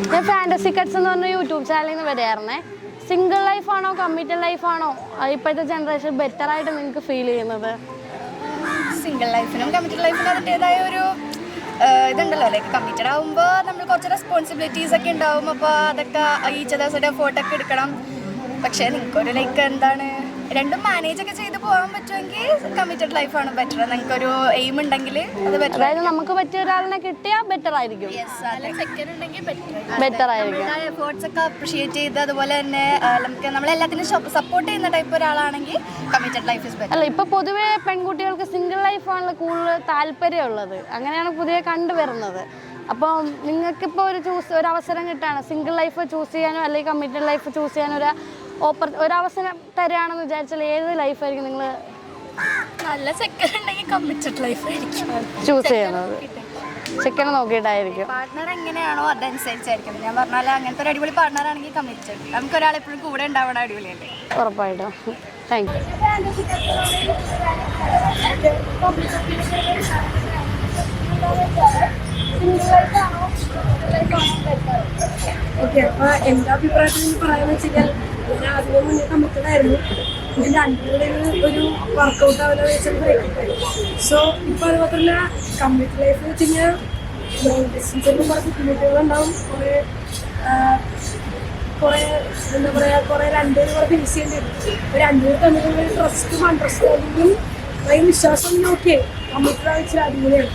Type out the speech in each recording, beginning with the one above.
ഞാൻ fantasy cuts എന്ന് പറഞ്ഞ യൂട്യൂബ് ചാനലിൽ നിന്ന് വരികയായിരുന്നേ. സിംഗിൾ ലൈഫാണോ കമ്മിറ്റഡ് ലൈഫാണോ ഇപ്പോഴത്തെ ജനറേഷൻ ബെറ്റർ ആയിട്ട് നിങ്ങൾക്ക് ഫീൽ ചെയ്യുന്നത്? സിംഗിൾ ലൈഫിനും കമ്മിറ്റഡ് ലൈഫിനും അതിൻ്റെതായ ഒരു ഇതുണ്ടല്ലോ. ലൈക്ക് കമ്മിറ്റഡ് ആകുമ്പോൾ നമ്മൾ കുറച്ച് റെസ്പോൺസിബിലിറ്റീസ് ഒക്കെ ഉണ്ടാവും. അപ്പോൾ അതൊക്കെ ഈച്ച് അതേഴ്സിൻ്റെ ഫോട്ടോ ഒക്കെ എടുക്കണം. പക്ഷേ നിങ്ങൾക്കൊരു ലൈക്ക് എന്താണ് രണ്ടും മാനേജ് ഒക്കെ ചെയ്ത് പോകാൻ പറ്റുമെങ്കിൽ കമ്മിറ്റഡ് ലൈഫാണ് ബെറ്റർ. നിങ്ങൾക്കൊരു എയിം ഉണ്ടെങ്കിൽ അത് ബെറ്റർ. അതായത് നമുക്ക് പറ്റിയ ഒരാളിനെ കിട്ടിയാൽ ബെറ്റർ ആയിരിക്കും. ബെറ്റർ ആയിരിക്കും. എഫേർട്സ് ഒക്കെ അപ്രിഷിയേറ്റ് ചെയ്ത് അതുപോലെ തന്നെ നമുക്ക് നമ്മളെല്ലാത്തിനും സപ്പോർട്ട് ചെയ്യുന്ന ടൈപ്പ് ഒരാളാണെങ്കിൽ കമ്മിറ്റഡ് ലൈഫ് ഇസ് ബെറ്റർ. അല്ല, ഇപ്പൊ പൊതുവെ പെൺകുട്ടികൾക്ക് സിംഗിൾ ലൈഫാണല്ലോ കൂടുതൽ താല്പര്യമുള്ളത്. അങ്ങനെയാണ് പുതിയ കണ്ടുവരുന്നത്. അപ്പം നിങ്ങൾക്കിപ്പോൾ ഒരു അവസരം കിട്ടുകയാണ് സിംഗിൾ ലൈഫ് ചൂസ് ചെയ്യാനോ അല്ലെങ്കിൽ കമ്മിറ്റഡ് ലൈഫ് ചൂസ് ചെയ്യാനോ ഒരവസരം തരികയാണെന്ന് വിചാരിച്ചാൽ ഏത് ലൈഫായിരിക്കും നിങ്ങൾ നല്ല സെക്കൻഡ് ഉണ്ടെങ്കിൽ കമ്മിറ്റഡ് ലൈഫ് ആയിരിക്കും ചൂസ് ചെയ്യുന്നത്? സെക്കൻഡ് നോക്കിയിട്ടായിരിക്കും. പാർട്ട്ണർ എങ്ങനെയാണോ അതനുസരിച്ചായിരിക്കും. ഞാൻ പറഞ്ഞാൽ അങ്ങനത്തെ ഒരു അടിപൊളി പാർട്ട്ണർ ആണെങ്കിൽ കമ്മിറ്റഡ്. നമുക്ക് ഒരാളെപ്പോഴും കൂടെ ഉണ്ടാവണം. അടിപൊളിയല്ലേ? ഉറപ്പായിട്ടും. താങ്ക് ഓക്കെ, അപ്പോൾ എൻ്റെ അഭിപ്രായത്തിൽ പറയാന്ന് വെച്ച് കഴിഞ്ഞാൽ ഞാൻ അതിന് മുന്നേ കമ്മിറ്റഡായിരുന്നു. എൻ്റെ രണ്ടുപേരും ഒരു വർക്കൗട്ട് ആവുന്ന വെച്ചാൽ ബ്രേക്കിട്ടായി. സോ ഇപ്പോൾ അതുപോലെ തന്നെ കമ്മിറ്റഡ് ലൈഫ് വെച്ച് കഴിഞ്ഞാൽ ഡിസ്റ്റൻസിലും കുറേ ബുദ്ധിമുട്ടുകളുണ്ടാവും. എന്താ പറയുക, കുറേ രണ്ടുപേരും കുറേ ഫേസ് ചെയ്യേണ്ടി വരും. രണ്ടുപേർ തമ്മിലുള്ള ട്രസ്റ്റും അണ്ടർസ്റ്റാൻഡിങ്ങും ഭയങ്കര വിശ്വാസം ഓക്കെ കമ്മിറ്റഡ് വെച്ചാൽ അടിപൊളിയാണ്.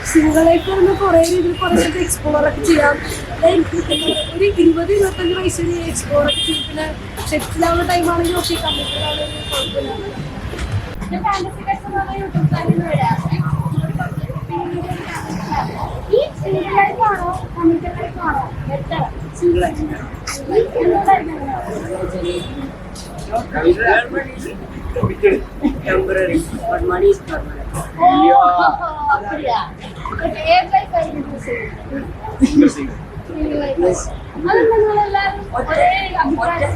സിംഗിൾ ലൈഫ് പറയുമ്പോൾ കുറേ രീതിയിൽ കുറേ സ്ഥലത്ത് എക്സ്പ്ലോറൊക്കെ ചെയ്യാം. ഒരു 20-25 വയസ്സ് വരെ എക്സ്പ്ലോറൊക്കെ ചെയ്യും. പിന്നെ സെറ്റിലാവുന്ന ടൈമാണെങ്കിൽ ഓക്കെ കമ്മിറ്റഡ് ആണെങ്കിൽ കുഴപ്പമില്ല. Temporary, but money is permanent.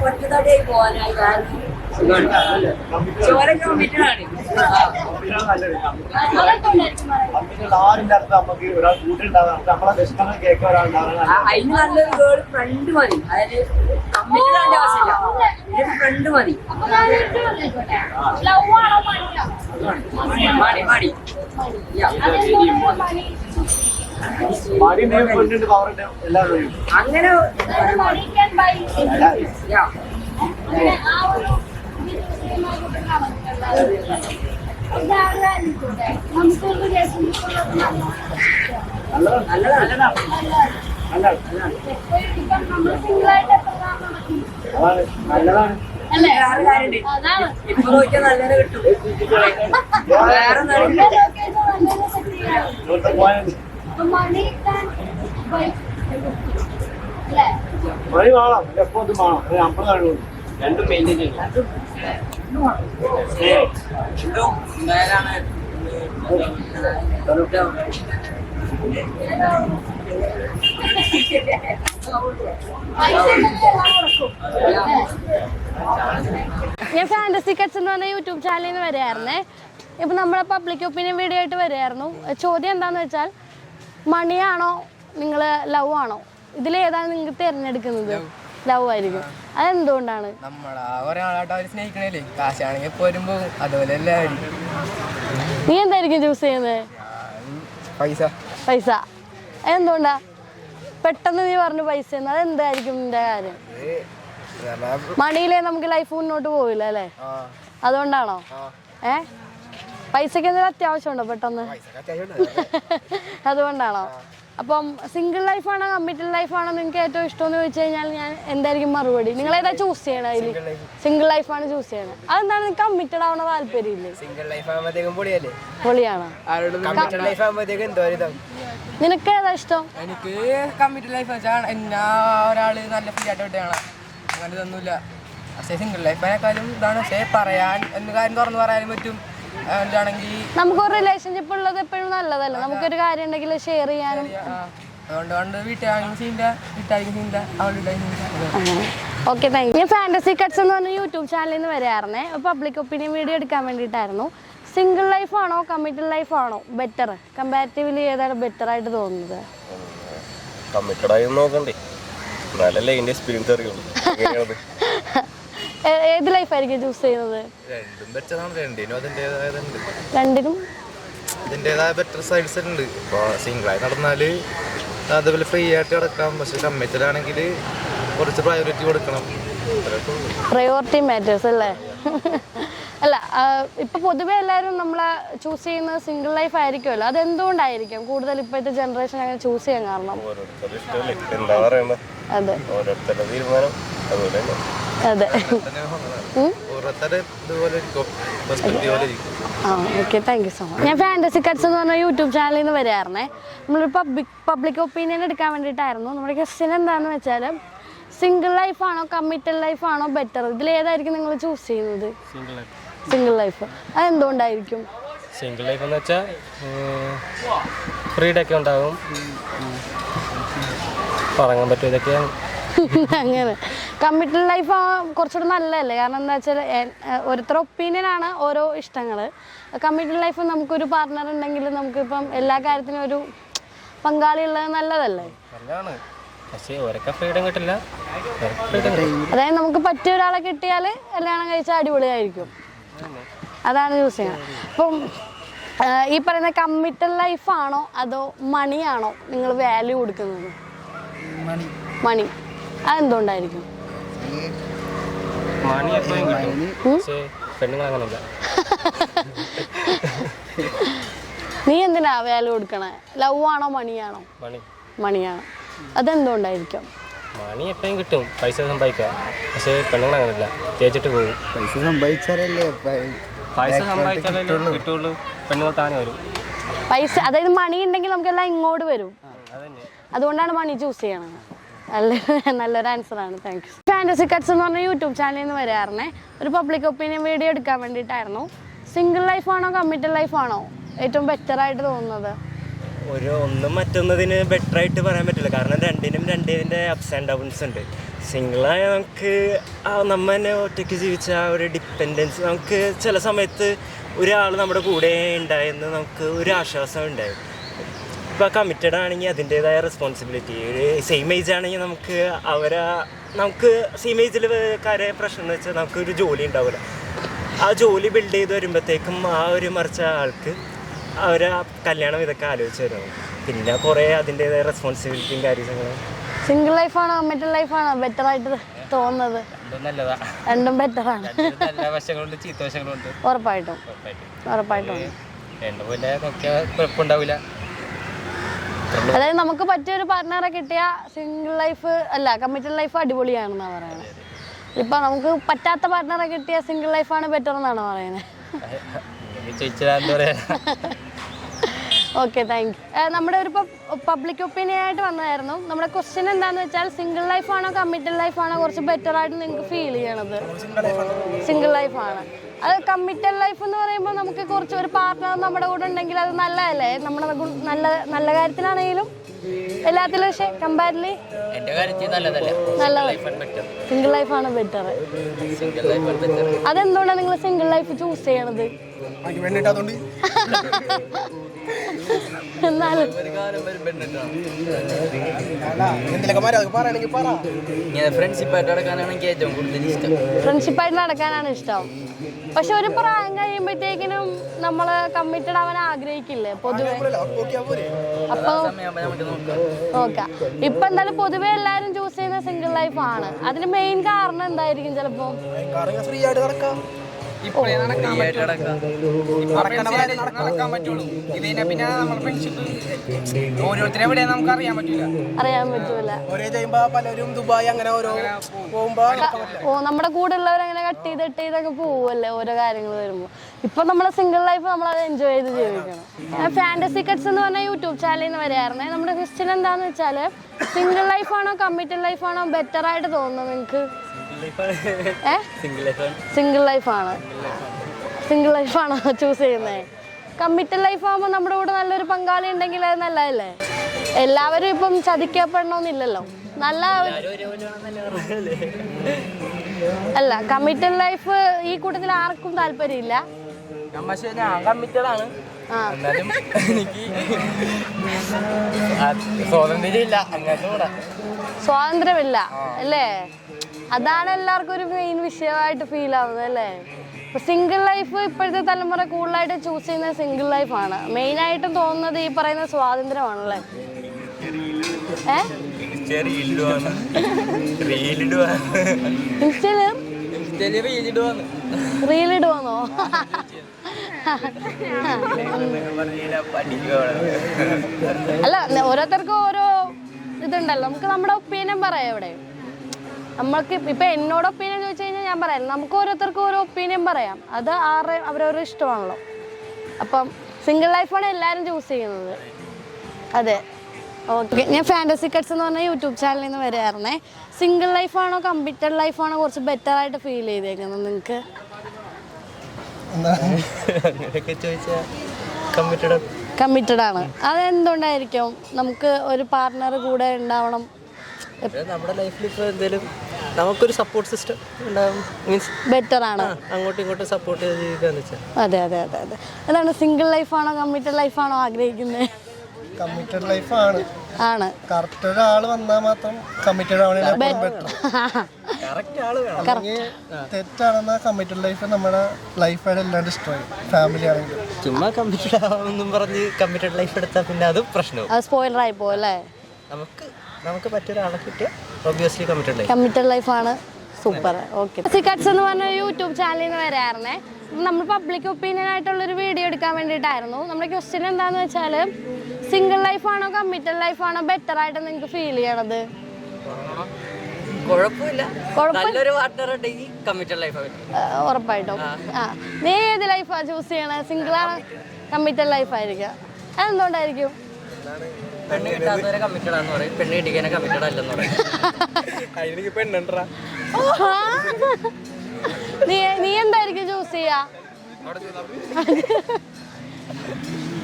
ഒറ്റതടേ പോകാനായി ചോര കമ്മിറ്റഡ് ആണ്. അതിന് നല്ലൊരു ഗേൾ ഫ്രണ്ട് മതി. അതായത് കമ്മിറ്റഡ് ആവേണ്ട ആവശ്യമില്ല, ഫ്രണ്ട് മതി. മണി മണി അങ്ങനെ നല്ലതാണ്. ഇപ്പൊ നോക്കിയാൽ നല്ലത് കിട്ടും. വേറെ മണി വേണം, എപ്പോ ഇത് വേണം. നമ്മൾ കഴിവും രണ്ടും മെയിൻറ്റെയിൻ ചെയ്യും. ഞാൻ ഫാന്റസി കട്ട്സ് എന്ന് പറഞ്ഞ യൂട്യൂബ് ചാനലിൽ നിന്ന് വരികയായിരുന്നേ. ഇപ്പം നമ്മളെ പബ്ലിക് ഒപ്പീനിയൻ വീഡിയോ ആയിട്ട് വരികയായിരുന്നു. ചോദ്യം എന്താണെന്ന് വെച്ചാൽ മണിയാണോ നിങ്ങൾ ലവ് ആണോ? ഇതിലേതാണ് നിങ്ങൾക്ക് തിരഞ്ഞെടുക്കുന്നത്? ലവ് ആയിരിക്കും. അതെന്തുകൊണ്ടാണ്? നീ എന്തായിരിക്കും ചൂസ് ചെയ്യുന്നത്? പൈസ. അതെന്തുകൊണ്ടാ? പെട്ടെന്ന് നീ പറഞ്ഞു പൈസ. അതെന്തായിരിക്കും നിന്റെ കാര്യം? മണിയിലേ നമുക്ക് ലൈഫ് മുന്നോട്ട് പോവില്ല അല്ലേ? അതുകൊണ്ടാണോ? പൈസക്ക് എന്തെങ്കിലും അത്യാവശ്യമുണ്ടോ പെട്ടെന്ന്? അതുകൊണ്ടാണോ? അപ്പം സിംഗിൾ ലൈഫാണോ കമ്മിറ്റഡ് ലൈഫാണോ നിങ്ങൾക്ക് ഏറ്റവും ഇഷ്ടമെന്ന് ചോദിച്ചു കഴിഞ്ഞാൽ ഞാൻ എന്തായിരിക്കും മറുപടി? നിങ്ങൾ ഏതാ ചൂസ് ചെയ്യണം? അതിൽ സിംഗിൾ ലൈഫാണ് ചൂസ് ചെയ്യണം. അതെന്താണ് നിങ്ങൾക്ക് കമ്മിറ്റഡ് ആവണ താല്പര്യമില്ലേ? പൊളിയാണോ? നിനക്ക് ഏതാ ഇഷ്ടം? എനിക്ക് കമ്മിറ്റഡ് ലൈഫ് വെച്ചാൽ എന്നാ ഒരാള് നല്ല ഫ്രീ ആയിട്ട് വിട്ടാണ്. അങ്ങനെ ഇതൊന്നുമില്ല. പക്ഷേ സിംഗിൾ ലൈഫിനെക്കാളും ഇതാണ്. പക്ഷേ പറയാൻ എന്ത് കാര്യം തുറന്ന് പറയാനും പറ്റും. നമുക്കൊരു റിലേഷൻഷിപ്പ് ഉള്ളത് എപ്പോഴും നല്ലതല്ല. നമുക്കൊരു കാര്യം ഉണ്ടെങ്കിൽ ഷെയർ ചെയ്യാനും. അതുകൊണ്ട് വീട്ടുകാരും ചെയ്യില്ല, വീട്ടുകാരും ചെയ്യില്ല, അവളുടെ ഓക്കെ, താങ്ക് യു. ഞാൻ ഫാന്റസി കട്ട്സ് എന്ന് പറഞ്ഞ യൂട്യൂബ് ചാനലിൽ നിന്ന് വരികയായിരുന്നേ. പബ്ലിക് ഒപ്പീനിയൻ വീഡിയോ എടുക്കാൻ വേണ്ടിയിട്ടായിരുന്നു. സിംഗിൾ ലൈഫാണോ കമ്മിറ്റഡ് ലൈഫാണോ ബെറ്റർ? കമ്പാരിറ്റീവ്ലി ഏതാണ് ബെറ്റർ ആയിട്ട് തോന്നുന്നത്? കമ്മിറ്റഡ് ആയി നോക്കണ്ടേ? നല്ലല്ലേ ഇതിന്റെ എക്സ്പീരിയൻസ് അറിയുള്ളൂ. ഏത് ലൈഫായിരിക്കും ചൂസ് ചെയ്യുന്നത്? രണ്ടും ബെറ്ററാണ്. രണ്ടിനും അതിൻ്റെതായതുണ്ട്, രണ്ടിനും അതിൻ്റെതായ ബെറ്റർ സൈഡ്സ് ഉണ്ട്. ഇപ്പോൾ സിംഗിളായി നടന്നാൽ അതുപോലെ ഫ്രീ ആയിട്ട് കിടക്കാം. പക്ഷെ കമ്മിറ്റഡ് ആണെങ്കിൽ കുറച്ച് പ്രയോറിറ്റി കൊടുക്കണം. പ്രയോറിറ്റി മാറ്റേഴ്സ് അല്ലേ? അല്ല, ഇപ്പൊ പൊതുവെ എല്ലാവരും നമ്മളെ ചൂസ് ചെയ്യുന്നത് സിംഗിൾ ലൈഫ് ആയിരിക്കുമല്ലോ. അതെന്തുകൊണ്ടായിരിക്കും കൂടുതൽ ഇപ്പോഴത്തെ ജനറേഷൻ അങ്ങനെ ചൂസ് ചെയ്യാൻ കാരണം? എന്താ പറയണ, അതെ ഓരോരുത്തരുടെ തീരുമാനം അതുപോലെ തന്നെ. അതെ. ഓരോരുത്തരുടെ ഇതുപോലെ ഇരിക്കും, പെർസ്പെക്റ്റീവ് പോലെ ഇരിക്കും. ആ okay, thank you so much. ഞാൻ ഫാൻറ്റസി കട്ട്സ് എന്ന് പറഞ്ഞ യൂട്യൂബ് ചാനലിൽ നിന്ന് വരായിരുന്നേ. നമ്മളൊരു പബ്ലിക് ഒപ്പീനിയൻ എടുക്കാൻ വേണ്ടിയിട്ടായിരുന്നു. നമ്മുടെ ക്വസ്റ്റ്യൻ എന്താണെന്ന് വെച്ചാൽ, സിംഗിൾ ലൈഫാണോ കമ്മിറ്റഡ് ലൈഫാണോ ബെറ്റർ? ഇതിലേതായിരിക്കും നിങ്ങൾ ചൂസ് ചെയ്യുന്നത്? Single life. അതെന്തുകൊണ്ടായിരിക്കും? സിംഗിൾ ലൈഫ് എന്ന് വെച്ചാൽ ഫ്രീഡം ഒക്കെ ഉണ്ടാകും, പറയാൻ പറ്റും ഇതൊക്കെ. അങ്ങനെ കമ്മിറ്റഡ് ലൈഫ് കുറച്ചുകൂടെ നല്ലതല്ലേ? കാരണം എന്താ വെച്ചാൽ ഓരോരുത്തരുടെ ഒപ്പീനിയനാണ് ഓരോ ഇഷ്ടങ്ങൾ. കമ്മിറ്റഡ് ലൈഫ് നമുക്കൊരു പാർട്ട്ണർ ഉണ്ടെങ്കിൽ നമുക്കിപ്പം എല്ലാ കാര്യത്തിനും ഒരു പങ്കാളി ഉള്ളത് നല്ലതല്ലേ? നല്ലതാണ്, പക്ഷേ ഓരൊക്കെ ഫ്രീഡം കിട്ടില്ല. അതായത് നമുക്ക് പറ്റിയ ഒരാളെ കിട്ടിയാൽ കല്യാണം കഴിച്ചാൽ അടിപൊളിയായിരിക്കും. അതാണ് ചൂസ് ചെയ്യുന്നത്. അപ്പം ഈ പറയുന്ന കമ്മിറ്റഡ് ലൈഫാണോ അതോ മണിയാണോ നിങ്ങൾ വാല്യൂ കൊടുക്കുന്നത്? മണി. അതെന്തുകൊണ്ടായിരിക്കും? മണി എപ്പോഴും കിട്ടും, പക്ഷേ പെണ്ണുങ്ങൾ അങ്ങനെയല്ല. നീ എന്തിനാ വാല്യൂ കൊടുക്കണേ? ലവ് ആണോ മണിയാണോ? മണിയാണ്. അതെന്തുകൊണ്ടായിരിക്കും? മണി എപ്പോഴും കിട്ടും, പൈസ സമ്പാദിക്കാം, പക്ഷേ പെണ്ണുങ്ങൾ അങ്ങനെയല്ല, തേച്ചിട്ട് പോകും. പൈസ സമ്പാദിച്ചാലല്ലേ പൈസ സമ്പാദിച്ചാലേ കിട്ടുള്ളൂ, പെണ്ണുങ്ങൾ താനെ വരും. പൈസ, അതായത് മണി ഉണ്ടെങ്കിൽ നമുക്കെല്ലാം ഇങ്ങോട്ട് വരും. അതുകൊണ്ടാണ് മണി ചൂസ് ചെയ്യണത്. നല്ലൊരു ആൻസറാണ്, താങ്ക് യു. ഫാൻറ്റസി കട്ട്സ് എന്ന് പറഞ്ഞ യൂട്യൂബ് ചാനലിൽ നിന്ന് വരാറുണ്ടേ. ഒരു പബ്ലിക് ഒപ്പീനിയൻ വീഡിയോ എടുക്കാൻ വേണ്ടിയിട്ടായിരുന്നു. സിംഗിൾ ലൈഫാണോ കമ്മിറ്റഡ് ലൈഫാണോ ഏറ്റവും ബെറ്ററായിട്ട് തോന്നുന്നത്? ഒന്നും മറ്റൊന്നതിന് ബെറ്ററായിട്ട് പറയാൻ പറ്റില്ല, കാരണം രണ്ടിനും രണ്ടിൻ്റെ അപ്സ് ആൻഡ് ഡൗൺസ് ഉണ്ട്. സിംഗിളായ നമുക്ക് നമ്മൾ തന്നെ ഒറ്റയ്ക്ക് ജീവിച്ച ആ ഒരു ഡിപ്പെൻഡൻസ്, നമുക്ക് ചില സമയത്ത് ഒരാൾ നമ്മുടെ കൂടെ ഉണ്ടായെന്ന് നമുക്ക് ഒരു ആശ്വാസം ഉണ്ടായി. ഇപ്പോൾ കമ്മിറ്റഡ് ആണെങ്കിൽ അതിൻ്റേതായ റെസ്പോൺസിബിലിറ്റി, ഒരു സെയിം ഏജ് ആണെങ്കിൽ നമുക്ക് സെയിം ഏജിൽ കാര്യം പ്രശ്നം എന്ന് വെച്ചാൽ നമുക്കൊരു ജോലി ഉണ്ടാവില്ല. ആ ജോലി ബിൽഡ് ചെയ്ത് വരുമ്പോഴത്തേക്കും ആ ഒരു മറിച്ച ആൾക്ക് കല്യാണം ഇതൊക്കെ ആലോചിച്ച് വരും. പിന്നെ കുറേ അതിൻ്റേതായ റെസ്പോൺസിബിലിറ്റിയും കാര്യങ്ങളും. സിംഗിൾ ലൈഫാണോ കമ്മിറ്റഡ് ലൈഫാണോ ബെറ്ററായിട്ട് തോന്നുന്നത്? രണ്ടും ബെറ്ററാണ്. ഉറപ്പായിട്ടും. അതായത് നമുക്ക് പറ്റിയൊരു പാർട്ട്ണറെ കിട്ടിയാൽ സിംഗിൾ ലൈഫ് അല്ല കമ്മിറ്റഡ് ലൈഫ് അടിപൊളിയാണെന്നാണ് പറയുന്നത്. ഇപ്പൊ നമുക്ക് പറ്റാത്ത പാർട്ട്ണറെ കിട്ടിയ സിംഗിൾ ലൈഫാണ് ബെറ്റർ എന്നാണ് പറയുന്നത്. Okay, thank you. നമ്മുടെ ഒരു പബ്ലിക് ഒപ്പീനിയൻ ആയിട്ട് വന്നതായിരുന്നു. നമ്മുടെ ക്വസ്റ്റ്യൻ എന്താണെന്ന് വെച്ചാൽ, സിംഗിൾ ലൈഫാണോ കമ്മിറ്റഡ് ലൈഫാണോ കുറച്ച് ബെറ്റർ ആയിട്ട് നിങ്ങൾക്ക് ഫീൽ ചെയ്യണത്? സിംഗിൾ ലൈഫാണ്. അത് കമ്മിറ്റഡ് ലൈഫ് എന്ന് പറയുമ്പോൾ നമുക്ക് കുറച്ച് ഒരു പാർട്ട്ണർ നമ്മുടെ കൂടെ ഉണ്ടെങ്കിൽ അത് നല്ലതല്ലേ? നമ്മുടെ നല്ല കാര്യത്തിലാണെങ്കിലും എല്ലാത്തിലും. പക്ഷേ കമ്പാരിറ്റീവ്ലി നല്ലത് സിംഗിൾ ലൈഫാണ് ബെറ്റർ. അതെന്തുകൊണ്ടാണ് നിങ്ങൾ സിംഗിൾ ലൈഫ് ചൂസ് ചെയ്യണത്? എന്നാലും ഫ്രണ്ട്ഷിപ്പായിട്ട് നടക്കാനാണ് ഇഷ്ടം. പക്ഷെ ഒരു പ്രായം കഴിയുമ്പോഴത്തേക്കിനും നമ്മള് കമ്മിറ്റഡ് ആവാൻ ആഗ്രഹിക്കില്ലേ പൊതുവെ? അപ്പൊ നോക്കാം. ഇപ്പൊ എന്തായാലും പൊതുവെ എല്ലാരും ചൂസ് ചെയ്യുന്ന സിംഗിൾ ലൈഫ് ആണ്. അതിന് മെയിൻ കാരണം എന്തായിരിക്കും? ചിലപ്പോ അറിയാൻ പറ്റൂല. നമ്മുടെ കൂടെ ഉള്ളവർ അങ്ങനെ കട്ട് ചെയ്തൊക്കെ പോവല്ലേ ഓരോ കാര്യങ്ങൾ വരുമ്പോ. ഇപ്പൊ നമ്മളെ സിംഗിൾ ലൈഫ് നമ്മളത് എൻജോയ് ചെയ്ത് ജീവിക്കണം. ഫാൻറ്റസി കട്ട്സ് എന്ന് പറഞ്ഞ യൂട്യൂബ് ചാനലിൽ നിന്ന് വരാറുണ്ട്. നമ്മുടെ ക്വസ്റ്റ്യൻ എന്താന്ന് വെച്ചാല്, സിംഗിൾ ലൈഫാണോ കമ്മിറ്റഡ് ലൈഫാണോ ബെറ്റർ ആയിട്ട് തോന്നുന്നത് നിങ്ങൾക്ക്? സിംഗിൾ ലൈഫാണ്. സിംഗിൾ ലൈഫാണോ ചൂസ് ചെയ്യുന്നത്? കമ്മിറ്റഡ് ലൈഫ് ആകുമ്പോൾ നമ്മുടെ കൂടെ നല്ലൊരു പങ്കാളി ഉണ്ടെങ്കിൽ അത് നല്ലതല്ലേ? എല്ലാവരും ഇപ്പം ചതിക്കപ്പെടണമെന്നില്ലല്ലോ. നല്ല അല്ല, കമ്മിറ്റഡ് ലൈഫ് ഈ കൂട്ടത്തിൽ ആർക്കും താല്പര്യമില്ല. ഞാൻ കമ്മിറ്റഡ് ആണ്, എന്നാലും എനിക്ക് സ്വാതന്ത്ര്യം ഇല്ല അങ്ങനത്തെ കൂടെ. സ്വാതന്ത്ര്യമില്ല അല്ലേ? അതാണ് എല്ലാവർക്കും ഒരു മെയിൻ വിഷയമായിട്ട് ഫീൽ ആവുന്നത് അല്ലേ? ഇപ്പൊ സിംഗിൾ ലൈഫ് ഇപ്പോഴത്തെ തലമുറ കൂടുതലായിട്ട് ചൂസ് ചെയ്യുന്നത് സിംഗിൾ ലൈഫാണ്. മെയിനായിട്ടും തോന്നുന്നത് ഈ പറയുന്ന സ്വാതന്ത്ര്യമാണല്ലേ? റീലിടുവാന്നോ? അല്ല, ഓരോരുത്തർക്കും ഓരോ ഇതുണ്ടല്ലോ. നമുക്ക് നമ്മുടെ ഒപ്പീനിയൻ പറയാം ഇവിടെ. നമ്മൾക്ക് ഇപ്പൊ എന്നോട് ഒപ്പീനിയൻ ചോദിച്ചു കഴിഞ്ഞാൽ ഞാൻ പറയാം. നമുക്ക് ഓരോരുത്തർക്കും ഓരോ ഒപ്പീനിയൻ പറയാം. അത് അവരവരുടെ ഇഷ്ടമാണല്ലോ. അപ്പം സിംഗിൾ ലൈഫാണ് എല്ലാവരും ചൂസ് ചെയ്യുന്നത്. അതെ, ഓക്കെ. ഞാൻ ഫാൻറ്റസി കട്ട്സ് എന്ന് പറഞ്ഞ യൂട്യൂബ് ചാനലിൽ നിന്ന് വരായിരുന്നേ. സിംഗിൾ ലൈഫാണോ കമ്മിറ്റഡ് ലൈഫാണോ കുറച്ച് ബെറ്റർ ആയിട്ട് ഫീൽ ചെയ്തേക്കുന്നത് നിങ്ങൾക്ക്? അങ്ങനെയൊക്കെ ചോദിച്ചാൽ കമ്മിറ്റഡ് ആണ്. അതെന്തുകൊണ്ടായിരിക്കും? നമുക്ക് ഒരു പാർട്ട്ണർ കൂടെ ഉണ്ടാവണം. നമ്മുടെ ലൈഫിൽ ഇപ്പോൾ എന്തെങ്കിലും നമുക്കൊരു സപ്പോർട്ട് സിസ്റ്റം ഉണ്ടാവും. മീൻസ് ബെറ്റർ ആണ്, അങ്ങോട്ടും ഇങ്ങോട്ടും സപ്പോർട്ട് ചെയ്ത് ജീവിക്കാന്ന് വെച്ചാൽ. അതെ അതെ അതെ അതെ. അതാണ് സിംഗിൾ ലൈഫാണോ കമ്മിറ്റഡ് ലൈഫാണോ ആഗ്രഹിക്കുന്നത്? കമ്മിറ്റഡ് ലൈഫാണ്. ആണ്. കറക്റ്റ് ഒരാൾ വന്നാൽ മാത്രം കമ്മിറ്റഡ് ആവണേലും തെറ്റാണെന്ന കമ്മിറ്റഡ് ലൈഫ് നമ്മുടെ ലൈഫായിട്ട് എല്ലാവരും ഇഷ്ടമായി. ഫാമിലി ആണെങ്കിലും ചുമ്മാ കമ്മിറ്റഡ് ആവുമെന്നും പറഞ്ഞ് കമ്മിറ്റഡ് ലൈഫ് എടുത്താൽ പിന്നെ അത് പ്രശ്നവും. അത് സ്പോയിലർ ആയി പോകല്ലേ? നമുക്ക് പറ്റിയൊരാളെ കിട്ടിയാൽ ഒബ്വിയസ്ലി കമ്മിറ്റഡ് ലൈഫാണ്. സൂപ്പർ. ഓക്കെ. സിക്കറ്റ്സ് എന്ന് പറഞ്ഞ യൂട്യൂബ് ചാനലിൽ നിന്ന് വരായിരുന്നേ. നമ്മൾ പബ്ലിക് ഒപ്പീനിയൻ ആയിട്ടുള്ളൊരു വീഡിയോ എടുക്കാൻ വേണ്ടിയിട്ടായിരുന്നു. നമ്മുടെ ക്വസ്റ്റ്യൻ എന്താണെന്ന് വെച്ചാൽ, സിംഗിൾ ലൈഫാണോ കമ്മിറ്റഡ് ലൈഫാണോ ബെറ്റർ ആയിട്ട് നിങ്ങൾക്ക് ഫീൽ ചെയ്യണത്? കുഴപ്പമില്ല, നല്ലൊരു പാർട്ട്ണർ ഉണ്ടെങ്കിൽ കമ്മിറ്റഡ് ലൈഫ് ഉറപ്പായിട്ടും. നീ ഏത് ലൈഫാണ് ചൂസ് ചെയ്യണേ? സിംഗിളാണ് കമ്മിറ്റഡ് ലൈഫായിരിക്കുക? അതെന്തുകൊണ്ടായിരിക്കും? പെണ്ണ് കിട്ടാത്തവരെ കമ്മിറ്റഡ് ആണെന്ന് പറയും, പെണ്ണ് കിട്ടിക്കാനെ കമ്മിറ്റഡ് അല്ലെന്ന് പറയും. നീ എന്തായിരിക്കും ചൂസ് ചെയ്യാ?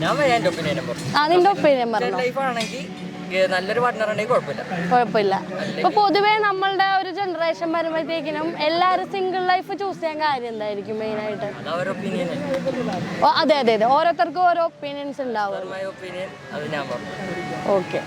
ഞാൻ ഒപ്പീനിയൻ പറഞ്ഞു. നിന്റെ ഒപ്പീനിയൻ പറഞ്ഞു. ലൈഫ് ആണെങ്കിൽ നല്ലൊരു പാർട്ട്ണർ ഉണ്ടെങ്കിൽ കുഴപ്പമില്ല. ഇപ്പൊ പൊതുവേ നമ്മളുടെ ഒരു ജനറേഷൻ വരുമ്പോഴത്തേക്കിനും എല്ലാവരും സിംഗിൾ ലൈഫ് ചൂസ് ചെയ്യാൻ കാര്യം എന്തായിരിക്കും മെയിനായിട്ട്? അതെ അതെ അതെ, ഓരോരുത്തർക്കും ഓരോ ഒപ്പീനിയൻസ് ഉണ്ടാവും. ഒപ്പീനിയൻ അത് ഞാൻ പറഞ്ഞു. ഓക്കെ.